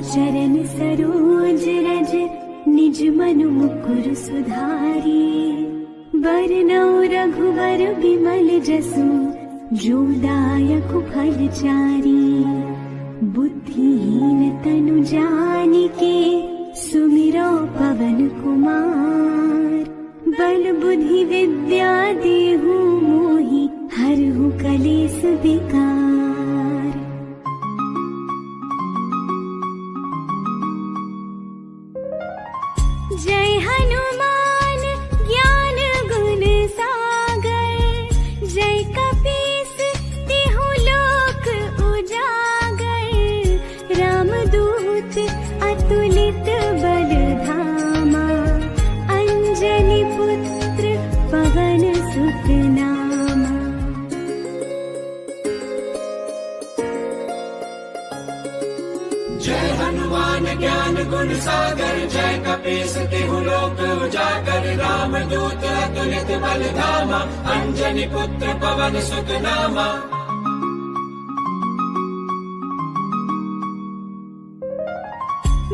चरण सरोज रज निज मनु मुकुर सुधारी। बरनौ रघुवर बिमल जसु जो दायक फल चारी। बुद्धिहीन तनु जानिके सुमिरो पवन कुमार। बल बुद्धि विद्या देहु मोहि हरहु कलेस विकार। जय हनुमान ज्ञान गुण सागर। जय कपीस तिहु लोक उजागर। रामदूत अतुलित बल धामा। अंजनी पुत्र पवन सुत नामा। जय हनुमान ज्ञान गुण सागर। जय कपीस तिहु लोक उजागर। रामदूत अतुलित बल धामा। अंजनी पुत्र पवन सुत नामा।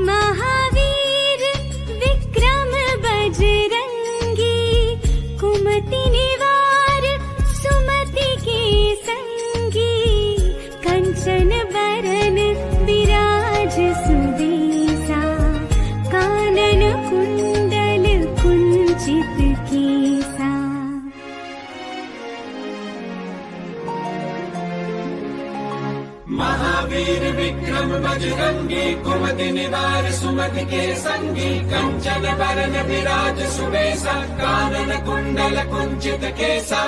महावीर विक्रम बजरंगी। कुमति निवार सुमति के संगी। कंचन बरन विराज सुबेसा। कानन कुंडल कुंचित केसा। महावीर विक्रम बजरंगी। कुमति निवार सुमति के संगी। कंचन बरन विराज सुबेसा। कानन कुंडल कुंचित केसा।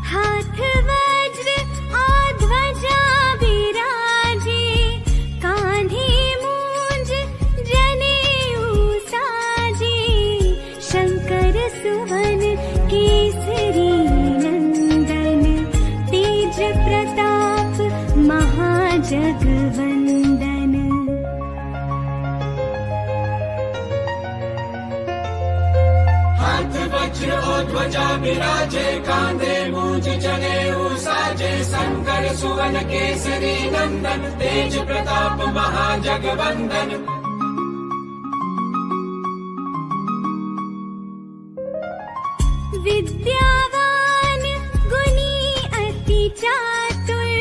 हाथ वज्र और ध्वजा विराजे। कांधे मूंज जनेऊ साजे। शंकर सुवन केसरी नंदन। तेज प्रताप महाजगवंदन। हाथ वज्र और ध्वजा विराजे। कांधे मूंज जनेऊ साजे। शंकर सुवन केसरी नंदन। तेज प्रताप महाजगवंदन। विद्यावान गुणी अति चातुर।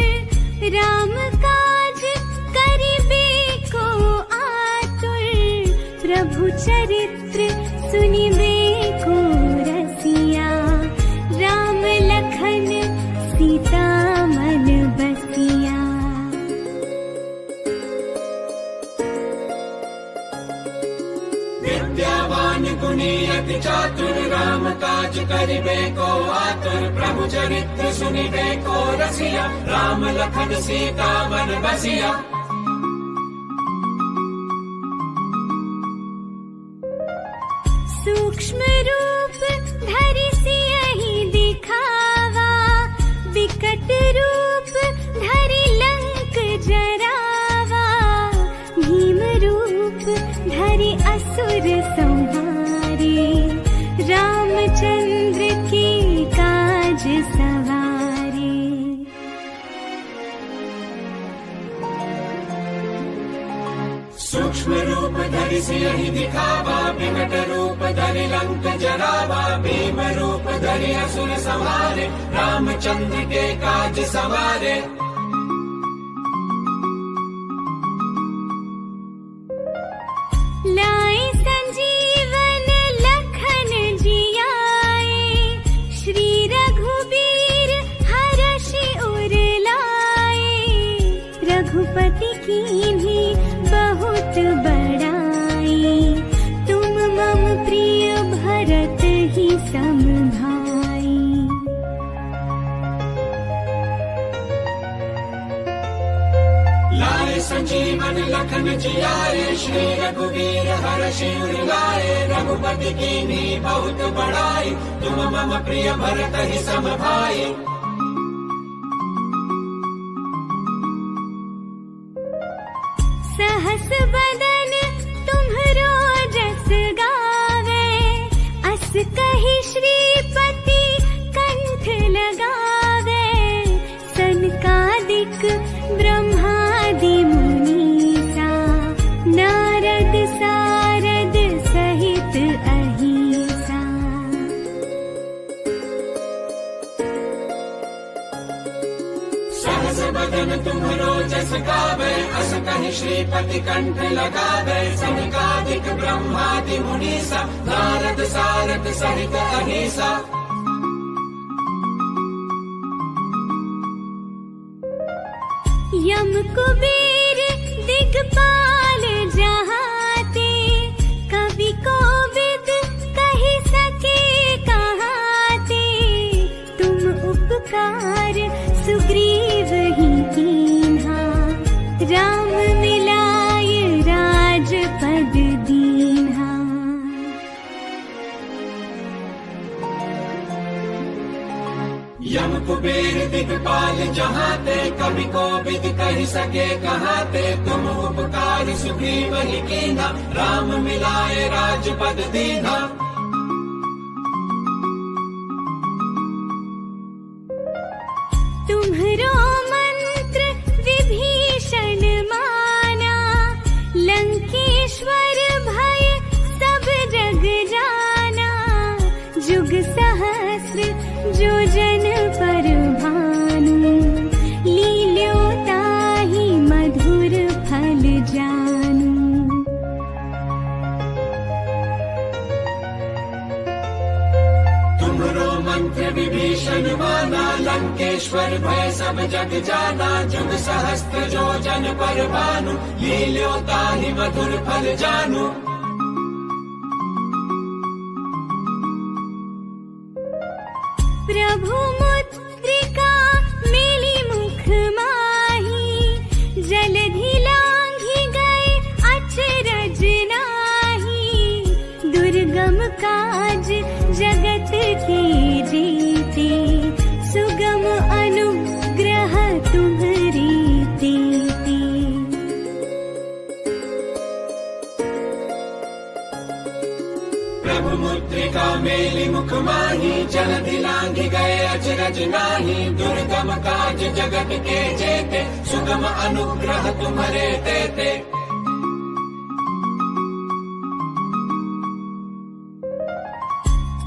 राम काज करिबे को आतुर। प्रभु चरित्र सुनिबे को रसिया। राम लखन सीता मन बसिया। विद्यावान गुणी अति चातुर। राम काज करिबे को आतुर। प्रभु चरित्र सुनिबे को रसिया। राम लखन सीता मन बसिया। सूक्ष्म रूप धरि सियहि दिखावा। विकट रूप धरि लंक जरावा। भीम रूप धरि असुर संहारे। रामचंद्र के काज सवारे। सूक्ष्म रूप धरि सियहि दिखावा। विकट रूप धरि लंक जरावा। भीम रूप धरि असुर संहारे। रामचंद्र के काज सवारे। लाए संजीवन लखन जियाए। श्री रघुबीर हरषि उर लाए। रघुपति कीन्ही बहुत बड़ाई। तुम मम प्रिय भरत ही सम भाई। लाए संजीवन लखन जियाए। श्री रघुवीर हरषि उर लाए। रघुपति कीन्ही बहुत बड़ाई। तुम मम प्रिय भरत ही सम भाई। सहस बदन तुम्हरो जस गावे। अस कहि श्रीपति कंठ लगावे। बदन तुम्हरो जस गावे, अस कहि श्रीपति कंठ लगावे। सनकादिक ब्रह्मादि मुनीसा, नारद सारद सहित अहिसा। यम कुबेर दिगपाल जहाते, कवि कोविद कहि सके कहाते। तुम उपकार सुग्रीव ही कीन्हा, राम मिलाय राजपद दीन्हा। यम कुबेर दिगपाल जहाते, कवि कोविद कहि सके कहाते। तुम उपकार सुग्रीव ही कीन्हा, राम मिलाए राजपद दीन्हा। तुम्हरो मंत्र विभीषण माना, लंकेश्वर भय सब जग जाना। जुग सहस्र जो जन पर भानु, लील्यो ताहि मधुर फल जानू। तुम्हरो मंत्र विभीषण माना, लंकेश्वर भय सब जग जाना। जुग सहस्त्र जो जन पर भानु, लील्यो ताहि मधुर फल जानू। प्रभु मुद्रिका मिली मुख माही, जलधि लांघि गए अचरज नाही। दुर्गम काज जगत के जेते, सुगम अनुग्रह तुम्हरे तेते। प्रभु मुद्रिका मेली मुख माही, जलधि लांघि गए अचरज नाही। दुर्गम काज जगत के जेते, सुगम अनुग्रह तुम्हरे तेते।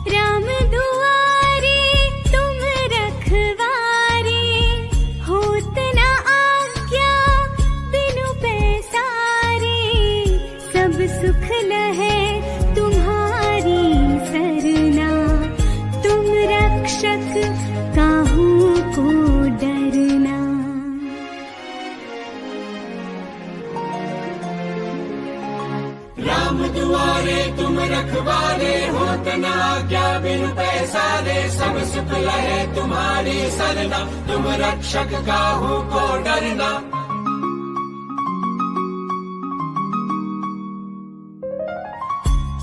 राम दुआरे तुम रखवारे, होत न आज्ञा बिनु पैसारे। सब सुख लहे तुम्हारी सरना, तुम रक्षक काहू को डरना। राम दुआरे तुम रखवारे, होत न आज्ञा बिनु पैसारे। सब सुख लहे तुम्हारी सरना, तुम रक्षक काहू को डरना।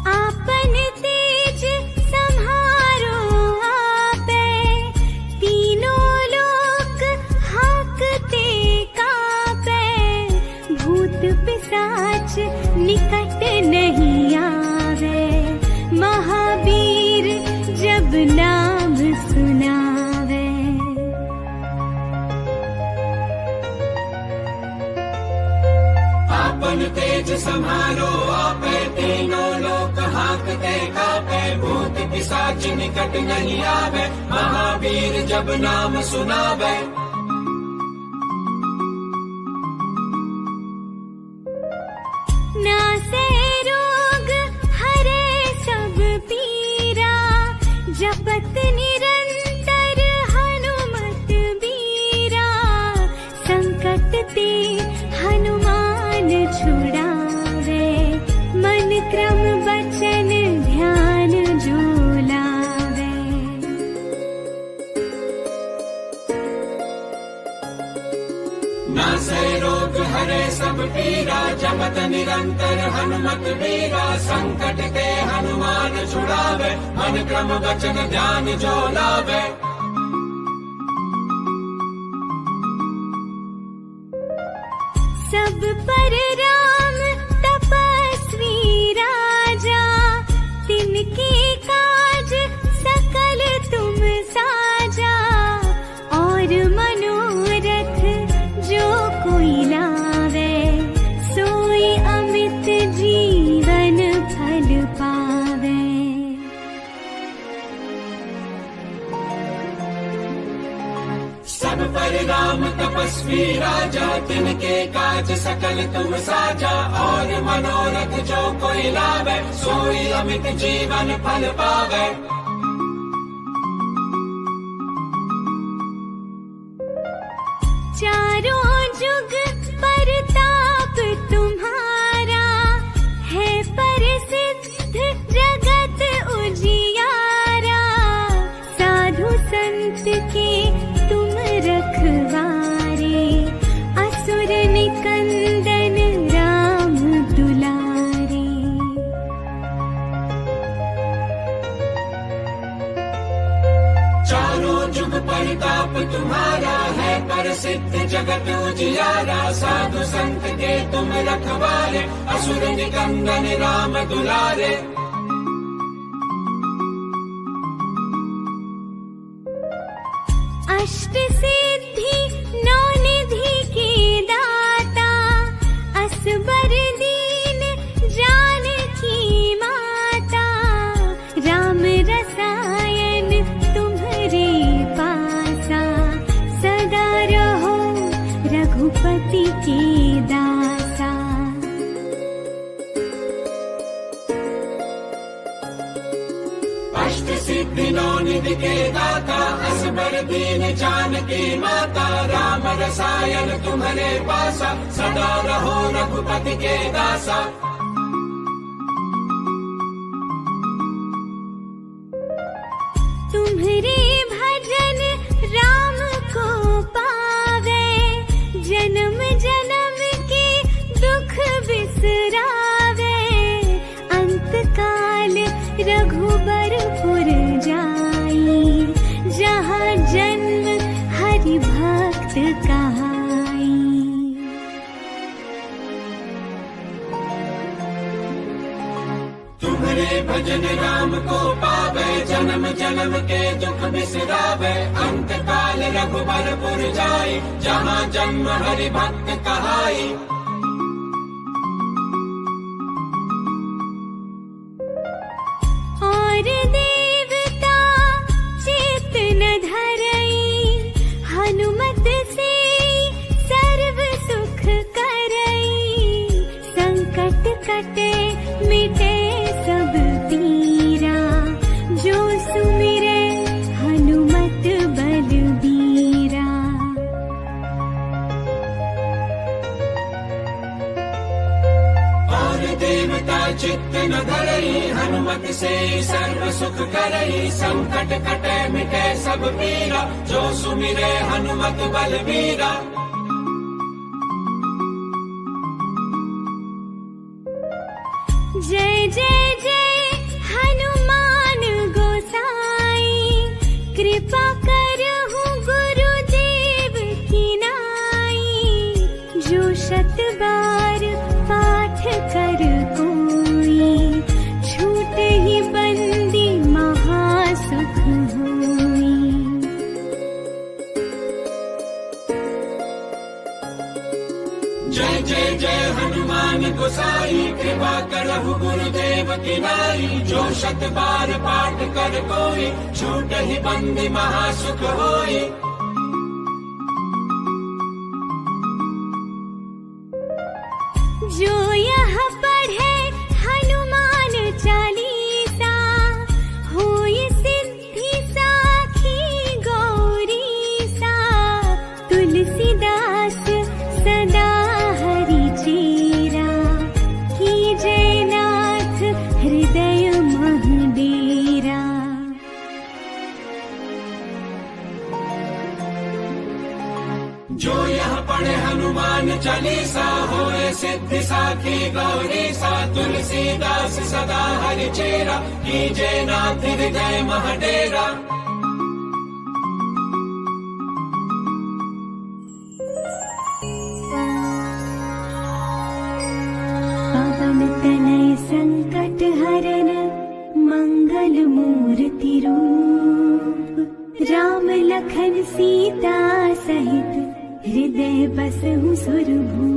आपन तेज सम्हारो आपे, तीनों लोक हांकते कापे। भूत पिशाच निकट नहीं आवे, महावीर जब नाम सुनावे। आपन तेज समारो आपे, तीनों लोक हांकते कापे। भूत पिशाच निकट नहीं आवे, महावीर जब नाम सुनावे। नासे रोग हरे सब पीरा, जपत निरंतर हनुमत बीरा। संकट ते हनुमान छुड़ावे, मन क्रम बचन ध्यान जो लावे। नासे रोग हरे सब पीरा, जपत निरंतर हनुमत बीरा। संकट ते हनुमान छुड़ावे, मन क्रम वचन ध्यान जो लावे। सब पर राम तपस्वी राजा, तिनके काज सकल तुम साजा। और मनोरथ जो कोई लावे, सोई अमित जीवन फल पावे। सब पर पर राम तपस्वी राजा, तिनके काज सकल तुम साजा। और मनोरथ जो कोई लावे, सोई अमित जीवन फल पावे। चारों जुग परताप तुम्हारा, है प्रसिद्ध जगत उजियारा। साधु संत के तुम रखवारे, असुर निकंदन राम दुलारे। चारों जुग परिताप तुम्हारा, है प्रसिद्ध जगत उजियारा। साधु संत के तुम रखवारे, असुर निकंदन राम दुलारे। अष्ट सिद्धि नौ निधि के दाता, असबर दीन जानकी माता। राम रसायन तुम्हारे पासा, सदा रहो रघुपति के दासा। अष्ट सिद्धि नौ निधि के दाता, असबर दीन जानकी माता। राम रसायन तुम्हारे पासा, सदा रहो रघुपति के दासा। तुम्हारे भजन राम को पावे, जन्म जन्म के दुख बिसरावे। अंत काल रघुबरपुर जाई, जहाँ जन्म हरि भक्त कहाई। तुम्हारे भजन राम को पावे, जन्म जन्म के दुख बिसरावे। अंत काल रघुबरपुर जाई, जहाँ जन्म हरि भक्त कहाई। और देवता चेत न धरई, हनुमत से सर्व सुख करई। संकट कटे मिटे सब पीरा, जो सुमिरे हनुमत बलबीरा। और देवता चित्त न धरई, हनुमत से सर्व सुख करई। संकट कटे मिटे सब पीरा, जो सुमिरे हनुमत बलबीरा। जय जय जय हनुमान गोसाई, कृपा करहु गुरुदेव की नाई। जो शत बार पाठ कर कोई, छूट ही बंदी महासुख होई। जय जय जय हनुमान गोसाई, कृपा करहु गुरुदेव की नाई। जो शत बार पाठ कर कोई, छूट ही बंदी महासुख होई। जो यह पढ़े हनुमान चालीसा, होय सिद्धि साखी गौरीसा। तुलसीदास सदा हरि चेरा, कीजय नाथ हृदय मह डेरा। जो यह पढ़े हनुमान चालीसा, होए सिद्धि साखी गौरीसा। तुलसीदास सदा हरि चेरा, कीजय नाथ हृदय मह डेरा। पवन तनय संकट हरन, मंगल मूर्ति रूप। राम लखन सीता सहित, हृदय बसहु सुरभूप।